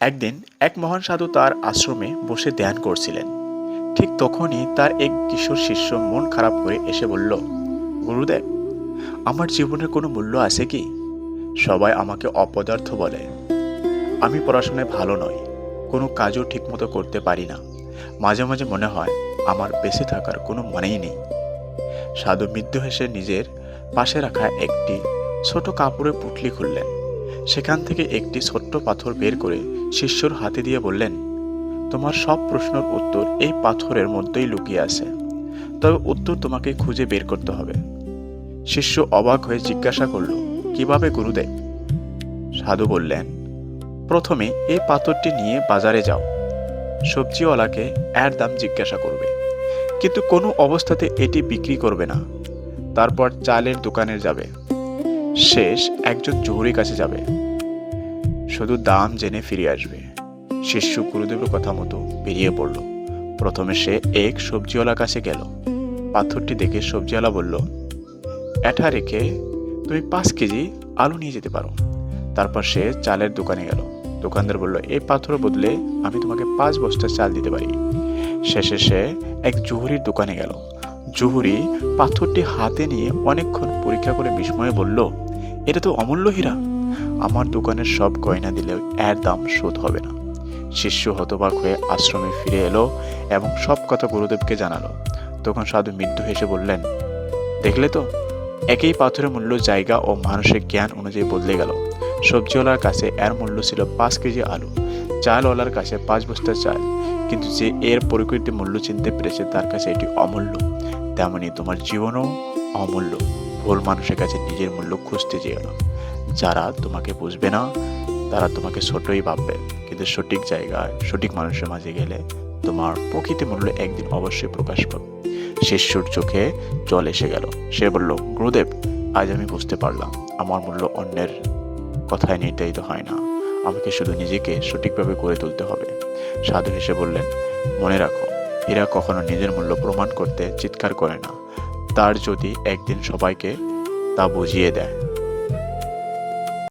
একদিন এক মহান সাধু তার আশ্রমে বসে ধ্যান করছিলেন। ঠিক তখনই তার এক কিশোর শিষ্য মন খারাপ করে এসে বলল, গুরুদেব, আমার জীবনের কোনো মূল্য আছে কি? সবাই আমাকে অপদার্থ বলে। আমি পড়াশোনায় ভালো নই, কোনো কাজও ঠিকমতো করতে পারি না। মাঝে মাঝে মনে হয় আমার বেঁচে থাকার কোনো মানেই নেই। সাধু মৃদু হেসে নিজের পাশে রাখা একটি ছোট কাপড়ের পুঁটলি খুললেন। সেখান থেকে একটি ছোট্ট পাথর বের করে শিষ্যর হাতে দিয়ে বললেন, তোমার সব প্রশ্নের উত্তর এই পাথরের মধ্যেই লুকিয়ে আছে, তবে উত্তর তোমাকে খুঁজে বের করতে হবে। শিষ্য অবাক হয়ে জিজ্ঞাসা করল, কিভাবে গুরুদেব? সাধু বললেন, প্রথমে এই পাথরটি নিয়ে বাজারে যাও, সবজিওয়ালাকে এর দাম জিজ্ঞাসা করবে, কিন্তু কোনো অবস্থাতে এটি বিক্রি করবে না। তারপর চালের দোকানে যাবে, শেষ একজন জহুরির কাছে যাবে, শুধু দাম জেনে ফিরে আসবে। শিষ্য গুরুদেবের কথা মতো বেরিয়ে পড়ল। প্রথমে সে এক সবজিওয়ালার কাছে গেল। পাথরটি দেখে সবজিওয়ালা বলল, এটা রেখে তুমি 5 কেজি আলু নিয়ে যেতে পারো। তারপর সে চালের দোকানে গেল। দোকানদার বলল, এই পাথরের বদলে আমি তোমাকে 5 বস্তা চাল দিতে পারি। শেষে সে এক জহুরির দোকানে গেল। জহুরি পাথরটি হাতে নিয়ে অনেকক্ষণ পরীক্ষা করে বিস্ময়ে বলল, এটা তো অমূল্য হীরা, আমার দোকানের সব গয়না দিলেও এর দাম শোধ হবে না। শিষ্য হতবাক হয়ে আশ্রমে ফিরে এলো এবং সব কথা গুরুদেবকে জানালো। তখন সাধু মৃদু হেসে বললেন, দেখলে তো, একই পাথরের মূল্য জায়গা ও মানসিক জ্ঞান অনুযায়ী বদলে গেল। সবজিওয়ালার কাছে এর মূল্য ছিল 5 কেজি আলু, চালওয়ালার কাছে 5 বস্তা চাল, কিন্তু যে এর প্রকৃতি মূল্য চিনতে পেরেছে তার কাছে এটি অমূল্য। তেমনি তোমার জীবনও অমূল্য। ভুল মানুষের কাছে নিজের মূল্য খুঁজতে যেও না। যারা তোমাকে বুঝবে না তারা তোমাকে ছোটই ভাববে, কিন্তু সঠিক জায়গায় সঠিক মানুষের মাঝে গেলে তোমার প্রকৃত মূল্য একদিন অবশ্যই প্রকাশ পাবে। শিষ্যর চোখে জল এসে গেল। সে বলল, গুরুদেব, আজ আমি বুঝতে পারলাম আমার মূল্য অন্যের কথায় নির্ধারিত হয় না, আমাকে শুধু নিজেকে সঠিকভাবে গড়ে তুলতে হবে। সাধু হেসে বললেন, মনে রাখো, এরা কখনো নিজের মূল্য প্রমাণ করতে চিৎকার করে না, তার যদি একদিন সবাইকে তা বুঝিয়ে দেয়।